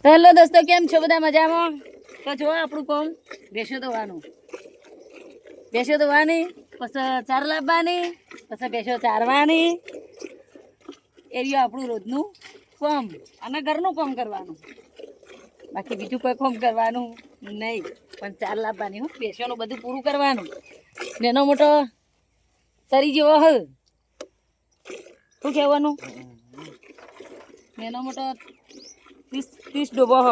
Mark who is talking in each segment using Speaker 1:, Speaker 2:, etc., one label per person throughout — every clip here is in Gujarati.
Speaker 1: તો હેલો દોસ્તો, કેમ છો બધા? મજામાં? તો જો આપણું કોમ ભેંસો ધોવાનું, ભેંસો ધોવાની, પછી ચાર લાવવાની, પછી ભેંસો ચારવાની. એ રહ્યું આપણું રોજનું કોમ અને ઘરનું કોમ કરવાનું. બાકી બીજું કોઈ કોમ કરવાનું નહીં, પણ ચાર લાવવાની. હું ભેંસોનું બધું પૂરું કરવાનું. એનો મોટો તરી જેવો હ શું કહેવાનું, એનો મોટો 30 ડોબો હ.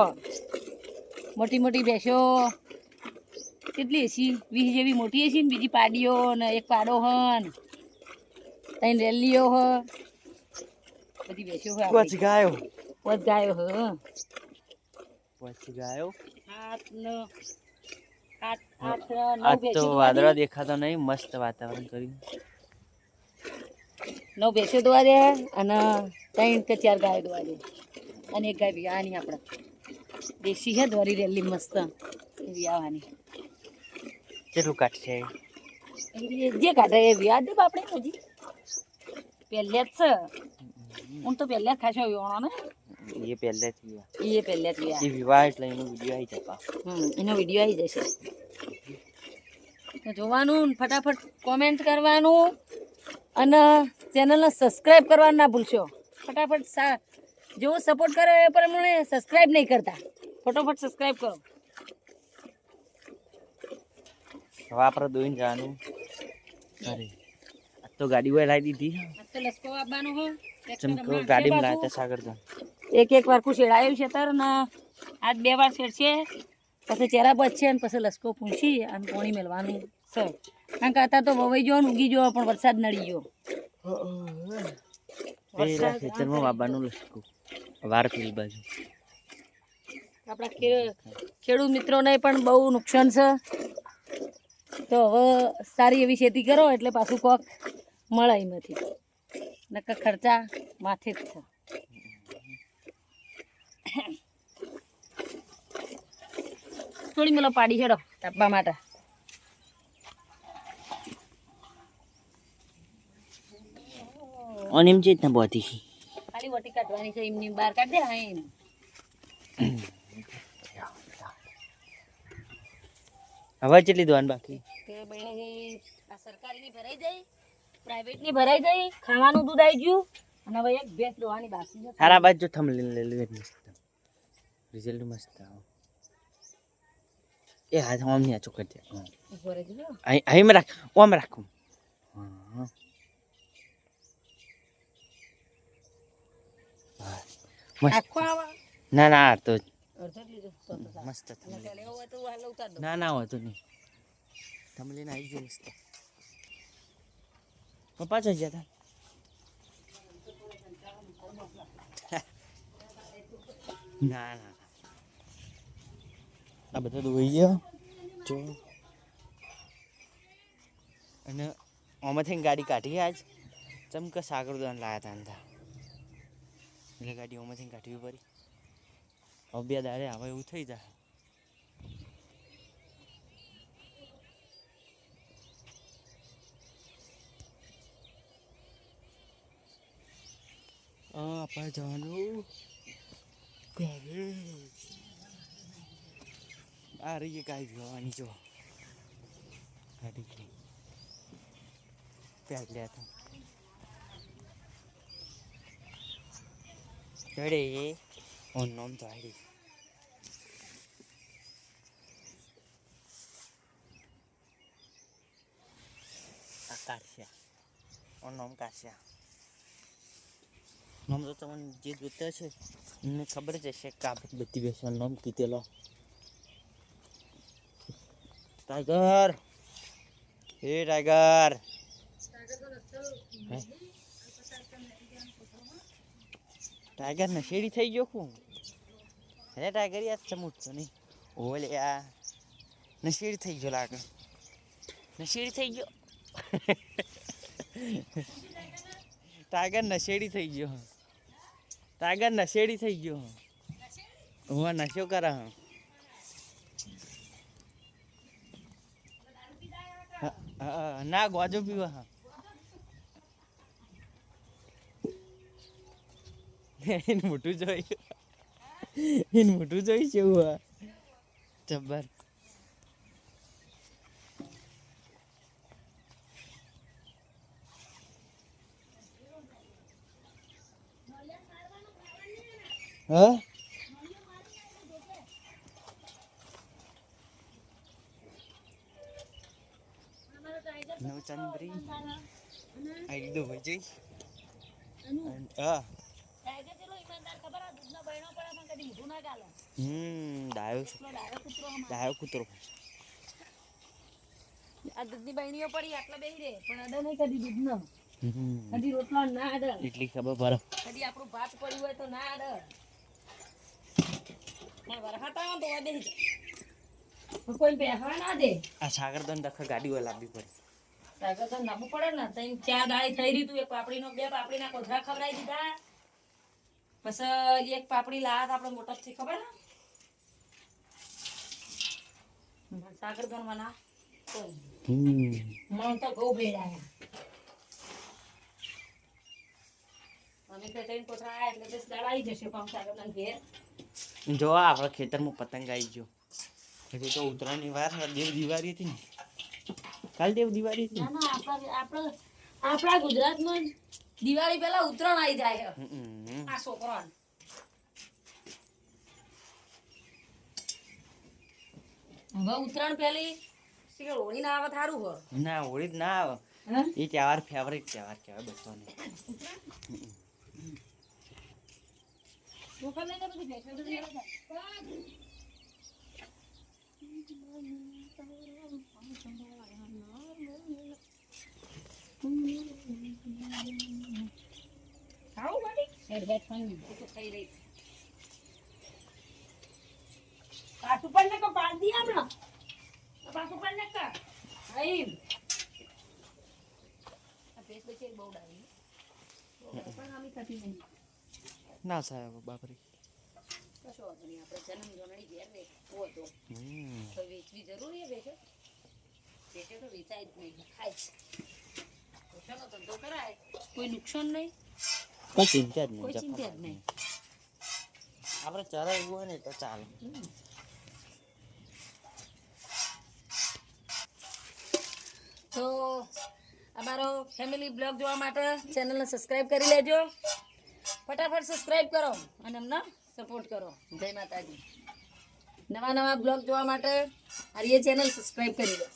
Speaker 1: મોટી મોટી ભેંસો કેટલી હશે? 20 જેવી મોટી હશે ને, બીજી પાડીઓ ને એક પાડો હ ને 3 રેલીઓ હ. બધી ભેંસો હ.
Speaker 2: પછી ગાયો
Speaker 1: પોત ગાયો હ.
Speaker 2: પછી ગાયો
Speaker 1: આઠ નવ
Speaker 2: આજ તો
Speaker 1: ભેંસો દોવા દે.
Speaker 2: વાદળા દેખાતો નહીં, મસ્ત વાતાવરણ કર્યું.
Speaker 1: 9 ભેંસો દોવા દે અને 3 કે 4 ગાયો દોવા દે અને એક ગાય વિયાવાની. આપણે દેશી છે, દોરી રેલી મસ્ત વિયાવાની.
Speaker 2: કેટલું કાઢશે?
Speaker 1: જે કાઢે એ વ્યાજ દે. આપણે હજી પહેલે જ છે. હું તો પહેલે જ ખાશો વિવાણો ને
Speaker 2: એ પહેલેથી
Speaker 1: એ પહેલે જ
Speaker 2: એ વિવાહ એટલે એનો વિડીયો આવી જતા.
Speaker 1: એનો વિડીયો આવી જશે. તો જોવાનું, ફટાફટ કોમેન્ટ કરવાનું અને ચેનલને સબસ્ક્રાઈબ કરવાનું ના ભૂલશો. ફટાફટ જેવો સપોર્ટ કરે એ પ્રમાણે સબસ્ક્રાઈબ નહીં કરતા. ફટાફટ સબસ્ક્રાઈબ કરો.
Speaker 2: હવે આપણે દોઈને જવાનું. અરે આજ તો ગાડી હોય લાવી દીધી.
Speaker 1: આજ તો લસકો આપવાનો હો.
Speaker 2: ચમકો ગાડીમાં લાવતા સાગર તો
Speaker 1: એક વાર કું શેડાયું છે તર ને આજ 2 વાર શેડશે. પછી ચહેરા બચશે ને પછી લસકો પૂંછી અને પાણી મેળવાનું છે. કારણ કે અત્યારે તો વવાઈ ગયો ને ઉગી ગયો, પણ વરસાદ નડી ગયો.
Speaker 2: પેલા ખેતરમાં વાબાનું લસકું વાર પેલી બાજુ.
Speaker 1: આપણા ખેડૂત મિત્રોને પણ બહુ નુકસાન છે. તો હવે સારી એવી ખેતી કરો એટલે પાછું કોક મળે એમાંથી. નકર ખર્ચા માથે જ છે. થોડી મેલો પાડી છેડો તાપવા માટે.
Speaker 2: અને એમ છે ને બધી
Speaker 1: ખાલી વટી કાઢવાની છે. એમની બહાર કાઢ દે. હા એમ
Speaker 2: હવે કેટલી દોવાની બાકી?
Speaker 1: તે બહેણે આ સરકારીની ભરાઈ જાય, પ્રાઇવેટની ભરાઈ જાય. ખાવાનું દૂધ આવી ગયું અને હવે એક ભેંસ દોવાની બાકી છે.
Speaker 2: સારા બાજુ થમલી લઈ લે. મસ્ત રિઝલ્ટ મસ્ત આવે. એ હાથ આમ ની આચો કરી દે. અહીં રાખ, ઓમ રાખું. ના ના, તો મસ્ત ના ના હોય તો નહીં. થમલી ને આવી ગયું મસ્ત. પાછા ગયા હતા. ના ના, આ બધા દોઈ ગયા જો. અને આમાંથી ગાડી કાઢી આજ ચમક સાગર દોન લાયા હતા. એટલે ગાડી આમાંથી કાઢવી પડી. હવે 2 દાડે હવે એવું થઈ જાય. આપણે જવાનું ઘરે. આ રહી ગાય જોવાની. જો ગાડી ત્યાં લે હતા ચડે ઓન નોમ તો આવી. આ કાશ્યા ઓન નોમ કાશ્યા. નોમ તો તમને જે જોતા છે એમને ખબર જ હશે કે આ બધી બેસવાનું નામ કીધેલો. ટાઈગર, એ ટાઈગર. ટાઈગર ને શેડી થઈ ગયો. હું અરે ટાઈગર યાદ ચમૂટતો નહીં. ઓલે આ નશેડી થઈ ગયો લાગે. નશેડી થઈ ગયો. ટાઈગર નશેડી થઈ ગયો. ટાઈગર નશેડી થઈ ગયો. હું નશો કરે. ના ગોજો પીવા. હા મોટું જોઈ. એનું મોટું જોઈશ એવું હા જબ્બર હા નવચંદ્રી આઈ દો ભાઈ જઈ હા
Speaker 1: ટાઈગર જેટલો ઈમાનદાર ખબર આ દૂધનો બહેણો પડે પણ કદી ઊંધું ના ચાલે.
Speaker 2: ડાયો છે
Speaker 1: એટલો ડાયો કૂતરો અમારો.
Speaker 2: ડાયો કૂતરો
Speaker 1: આ દૂધની બહેણીઓ પડી આટલા બેહી રહે પણ અડે નહીં કદી દૂધનો. કદી રોટલો ના અડે.
Speaker 2: એટલી ખબર પડે
Speaker 1: કદી આપણું ભાત પડ્યું હોય તો ના અડે. પણ વરસાદ આવે ને તો આ બેહી જાય. પણ કોઈ બેહવા ના દે.
Speaker 2: આ સાગર તો દખા ગાડી વાળા લાવવી પડે
Speaker 1: સાગર તો નાખવું પડે ને તઈ 4 દાળી થઈ રહી તું એક પાપડીનો 2 પાપડીના કોથળા ખવડાવી દીધા. પછી એક પાપડી લાયા હતા આપણે મોટપથી ખબર ને સાગર ગણવાના મણ તો ઘઉં ભેળાયા અમે તો ત્રણ કોથળા આયા એટલે 10 દાડા આવી જશે પણ સાગરના ઘેર
Speaker 2: જો આપણા ખેતરમાં પતંગ આવી ગયો હજી તો ઉત્તરાયણની વાર દેવ દિવાળી હતી ને કાલ દેવ દિવાળી હતી
Speaker 1: ના ના આપણા ગુજરાતમાં દિવાળી પહેલા ઉત્તરાયણ આવી જાય છે આ છોકરાને હવે ઉત્તરાયણ પહેલી શીખર હોળી ના આવે થારું હોય
Speaker 2: ના હોળી જ ના આવે એ તહેવાર ફેવરેટ તહેવાર કહેવાય બધાને
Speaker 1: ચોખા લઈને પછી ભેંસો તો લેવા જાય. ખાવું બાટી? હેડ હેડ ખાઈ લે. તો ખાઈ રહી. પાછું પણ નકો પાડ દી હમણાં. પાછું પણ નકા. આઈ. આ ભેંસ બચે બહુ ડાળી. પણ આમી થતી નહીં.
Speaker 2: ના સાહેબ બાપરી
Speaker 1: કશો વાંધો નહીં આપણે જન્મ જોનડી ઘેર ને તો તો વેચવી જરૂરી છે બેસો બેસો તો વેચાય જ નહીં ખાય જ બેસોનો ધંધો કરાય કોઈ નુકસાન નહીં
Speaker 2: કોઈ ચિંતા જ નહીં
Speaker 1: કોઈ ચિંતા જ નહીં
Speaker 2: આપણે ચરાવવું હોય ને તો ચાલે
Speaker 1: તો અમારો ફેમિલી બ્લોગ જોવા માટે ચેનલને સબસ્ક્રાઇબ કરી લેજો ફટાફટ સબસ્ક્રાઇબ કરો અને અમને સપોર્ટ કરો જય માતાજી નવા બ્લોગ જોવા માટે આ ચેનલ સબસ્ક્રાઇબ કરી લો